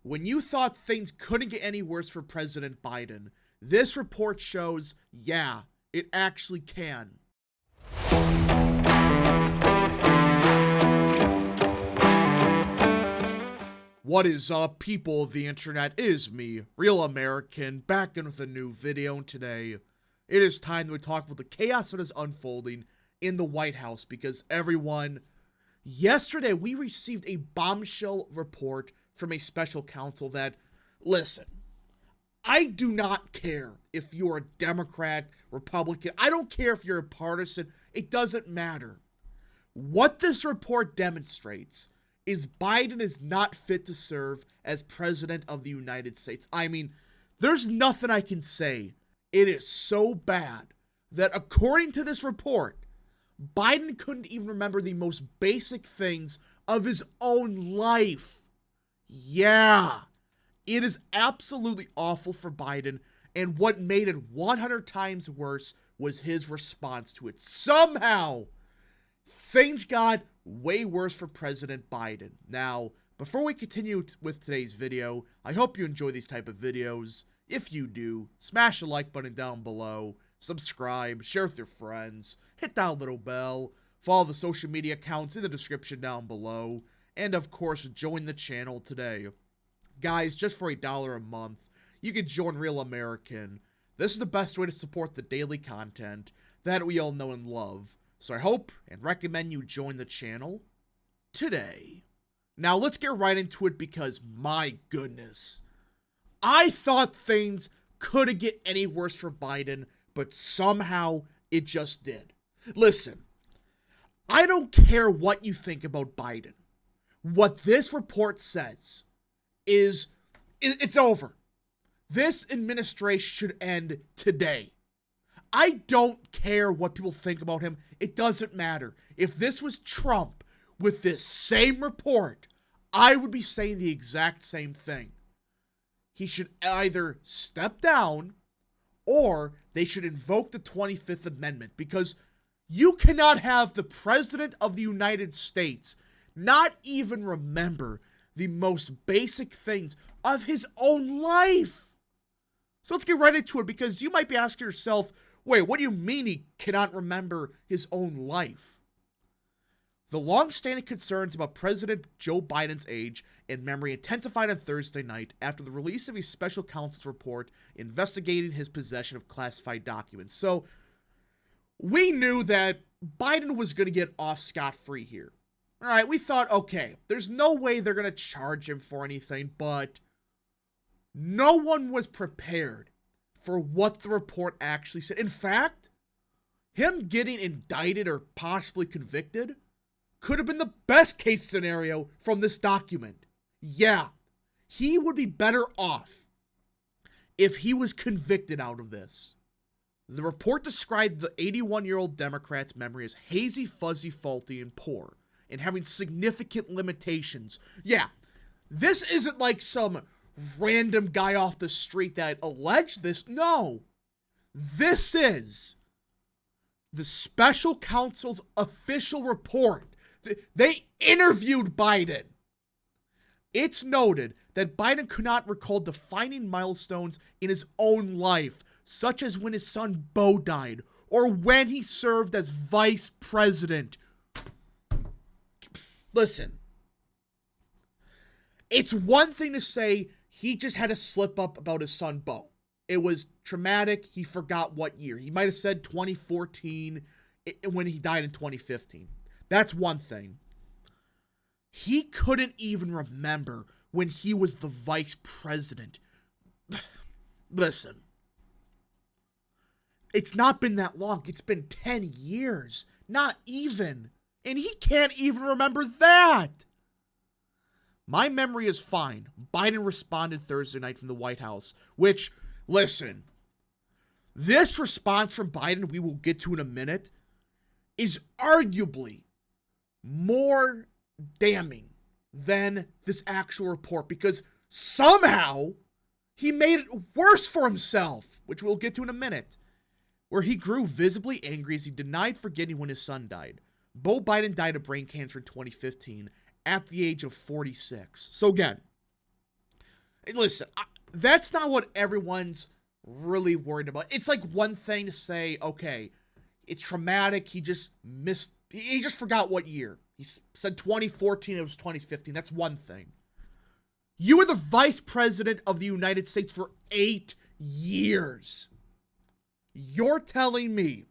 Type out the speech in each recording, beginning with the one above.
When you thought things couldn't get any worse for President Biden, this report shows, yeah, it actually can. What is up, people of the internet? It is me, Real American, back in with a new video, and today it is time that we talk about the chaos that is unfolding in the White House, because everyone, yesterday we received a bombshell report from a special counsel that, listen, I do not care if you're a Democrat, Republican, I don't care if you're a partisan, it doesn't matter. What this report demonstrates is Biden is not fit to serve as president of the United States. I mean, there's nothing I can say. It is so bad that according to this report, Biden couldn't even remember the most basic things of his own life. Yeah, it is absolutely awful for Biden, and what made it 100 times worse was his response to it. Somehow, things got way worse for President Biden. Now, before we continue with today's video, I hope you enjoy these type of videos. If you do, smash the like button down below, subscribe, share with your friends, hit that little bell, follow the social media accounts in the description down below, and of course, join the channel today. Guys, just for $1 a month, you can join Real American. This is the best way to support the daily content that we all know and love. So I hope and recommend you join the channel today. Now let's get right into it, because my goodness, I thought things couldn't get any worse for Biden, but somehow it just did. Listen, I don't care what you think about Biden. What this report says is it's over. This administration should end today. I don't care what people think about him. It doesn't matter. If this was Trump with this same report, I would be saying the exact same thing. He should either step down or they should invoke the 25th Amendment, because you cannot have the President of the United States not even remember the most basic things of his own life. So let's get right into it, because you might be asking yourself, wait, what do you mean he cannot remember his own life? The long-standing concerns about President Joe Biden's age and memory intensified on Thursday night after the release of a special counsel's report investigating his possession of classified documents. So, we knew that Biden was going to get off scot-free here. All right, we thought, okay, there's no way they're going to charge him for anything, but no one was prepared for what the report actually said. In fact, him getting indicted or possibly convicted could have been the best case scenario from this document. Yeah, he would be better off if he was convicted out of this. The report described the 81-year-old Democrat's memory as hazy, fuzzy, faulty, and poor, and having significant limitations. Yeah, this isn't like some random guy off the street that alleged this. No, this is the special counsel's official report. They interviewed Biden. It's noted that Biden could not recall defining milestones in his own life, such as when his son Beau died, or when he served as vice president. Listen, it's one thing to say he just had a slip up about his son Beau. It was traumatic. He forgot what year. He might have said 2014 when he died in 2015. That's one thing. He couldn't even remember when he was the vice president. Listen, it's not been that long. It's been 10 years. Not even. And he can't even remember that. My memory is fine. Biden responded Thursday night from the White House, which, listen, this response from Biden, we will get to in a minute, is arguably more damning than this actual report, because somehow he made it worse for himself, which we'll get to in a minute, where he grew visibly angry as he denied forgetting when his son died. Beau Biden died of brain cancer in 2015 at the age of 46. So again, Listen, that's not what everyone's really worried about. It's like one thing to say, okay, it's traumatic. He just forgot what year. He said 2014, it was 2015. That's one thing. You were the vice president of the United States for 8 years. You're telling me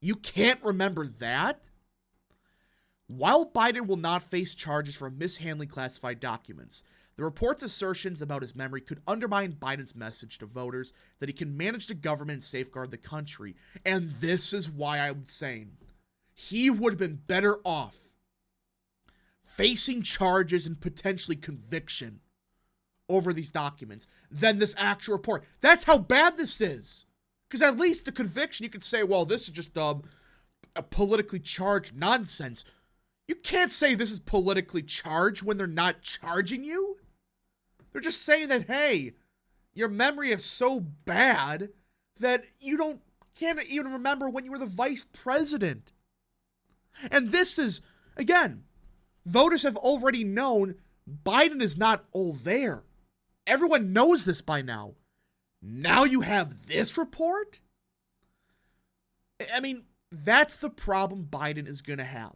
you can't remember that? While Biden will not face charges for mishandling classified documents, the report's assertions about his memory could undermine Biden's message to voters that he can manage the government and safeguard the country. And this is why I'm saying he would have been better off facing charges and potentially conviction over these documents than this actual report. That's how bad this is. Because at least the conviction, you could say, well, this is just a politically charged nonsense. You can't say this is politically charged when they're not charging you. They're just saying that, hey, your memory is so bad that you can't even remember when you were the vice president. And this is, again, voters have already known Biden is not all there. Everyone knows this by now. Now you have this report? I mean, that's the problem Biden is going to have.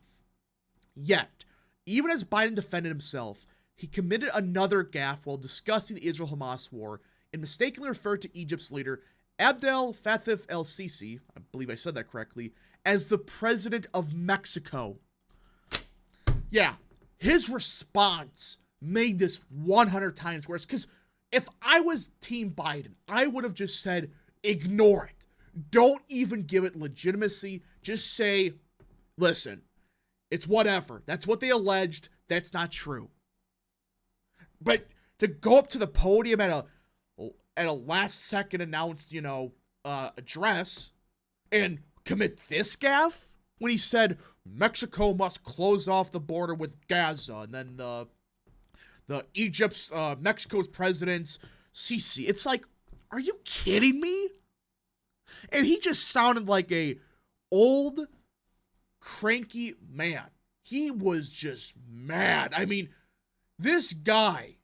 Yet, even as Biden defended himself, he committed another gaffe while discussing the Israel-Hamas war and mistakenly referred to Egypt's leader, Abdel Fattah el-Sisi, I believe I said that correctly, as the president of Mexico. Yeah, his response made this 100 times worse, because if I was Team Biden, I would have just said, ignore it. Don't even give it legitimacy. Just say, listen, it's whatever. That's what they alleged. That's not true. But to go up to the podium at a last second announced, address and commit this gaffe when he said Mexico must close off the border with Gaza, and then the Mexico's president's Sisi. It's like, are you kidding me? And he just sounded like a old, cranky man. He was just mad. I mean, this guy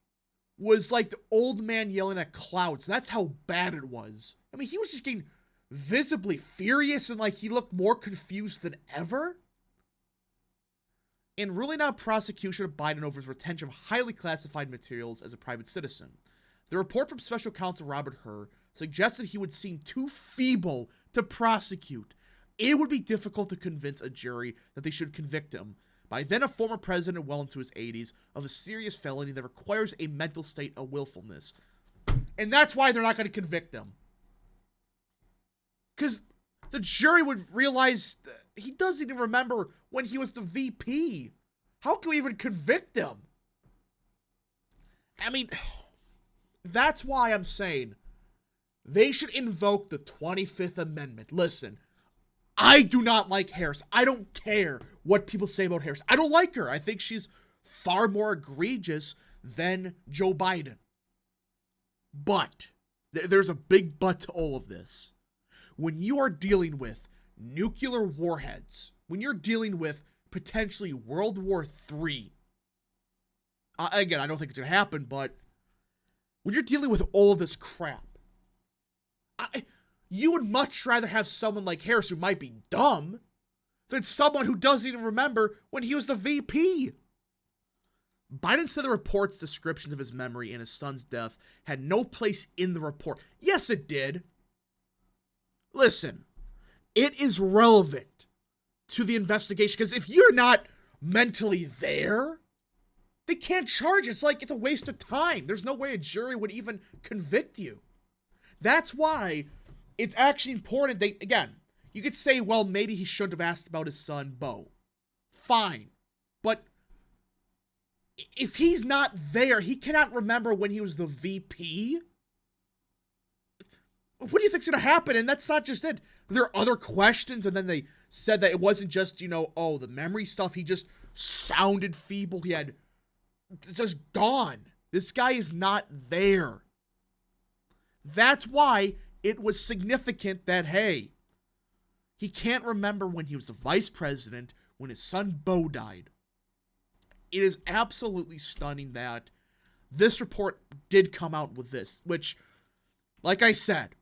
was like the old man yelling at clouds. That's how bad it was. I mean, he was just getting visibly furious and like he looked more confused than ever. And ruling out prosecution of Biden over his retention of highly classified materials as a private citizen. The report from Special Counsel Robert Hur suggested he would seem too feeble to prosecute. It would be difficult to convince a jury that they should convict him, by then a former president well into his 80s, of a serious felony that requires a mental state of willfulness. And that's why they're not going to convict him. Because the jury would realize he doesn't even remember when he was the VP. How can we even convict him? I mean, that's why I'm saying they should invoke the 25th Amendment. Listen, I do not like Harris. I don't care what people say about Harris. I don't like her. I think she's far more egregious than Joe Biden. But there's a big but to all of this. When you are dealing with nuclear warheads, when you're dealing with potentially World War III, again, I don't think it's going to happen, but when you're dealing with all this crap, you would much rather have someone like Harris who might be dumb than someone who doesn't even remember when he was the VP. Biden said the report's descriptions of his memory and his son's death had no place in the report. Yes, it did. Listen, it is relevant to the investigation because if you're not mentally there, they can't charge. It's like it's a waste of time. There's no way a jury would even convict you. That's why it's actually important. Again, you could say, well, maybe he shouldn't have asked about his son, Beau. Fine. But if he's not there, he cannot remember when he was the VP. What do you think's going to happen? And that's not just it. There are other questions, and then they said that it wasn't just, the memory stuff. He just sounded feeble. He had just gone. This guy is not there. That's why it was significant that, hey, he can't remember when he was the vice president, when his son Beau died. It is absolutely stunning that this report did come out with this, which, like I said,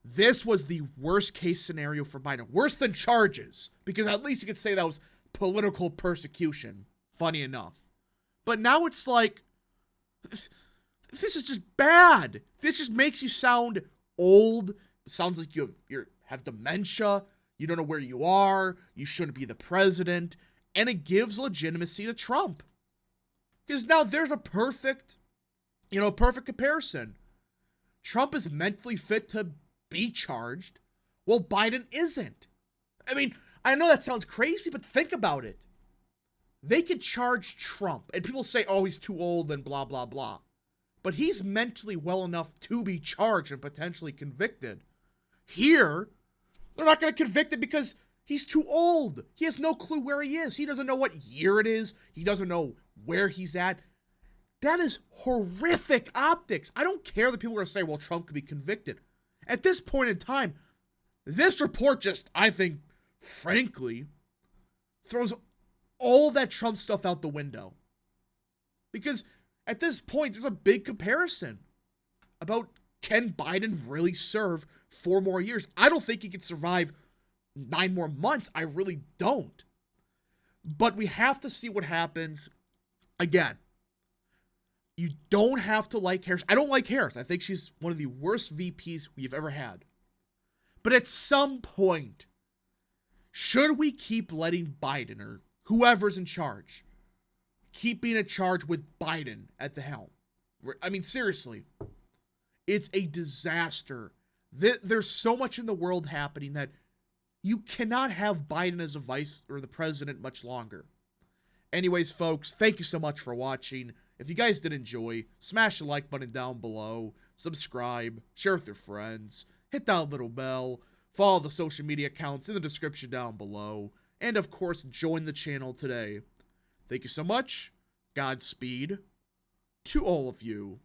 this was the worst case scenario for Biden. Worse than charges, because at least you could say that was political persecution. Funny enough. But now it's like, this is just bad. This just makes you sound old. It sounds like you have dementia. You don't know where you are. You shouldn't be the president. And it gives legitimacy to Trump. Because now there's a perfect comparison. Trump is mentally fit to be charged, while Biden isn't. I mean, I know that sounds crazy, but think about it. They could charge Trump, and people say, oh, he's too old and blah, blah, blah. But he's mentally well enough to be charged and potentially convicted. Here, they're not going to convict him because he's too old. He has no clue where he is. He doesn't know what year it is. He doesn't know where he's at. That is horrific optics. I don't care that people are going to say, well, Trump could be convicted. At this point in time, this report just, I think, frankly, throws all that Trump stuff out the window. Because at this point, there's a big comparison about, can Biden really serve 4 more years? I don't think he could survive 9 more months. I really don't. But we have to see what happens. Again, you don't have to like Harris. I don't like Harris. I think she's one of the worst VPs we've ever had. But at some point, should we keep letting Biden or whoever's in charge keep being in charge with Biden at the helm? I mean, seriously, it's a disaster. There's so much in the world happening that you cannot have Biden as a vice or the president much longer. Anyways, folks, thank you so much for watching. If you guys did enjoy, smash the like button down below, subscribe, share with your friends, hit that little bell, follow the social media accounts in the description down below, and of course, join the channel today. Thank you so much. Godspeed to all of you.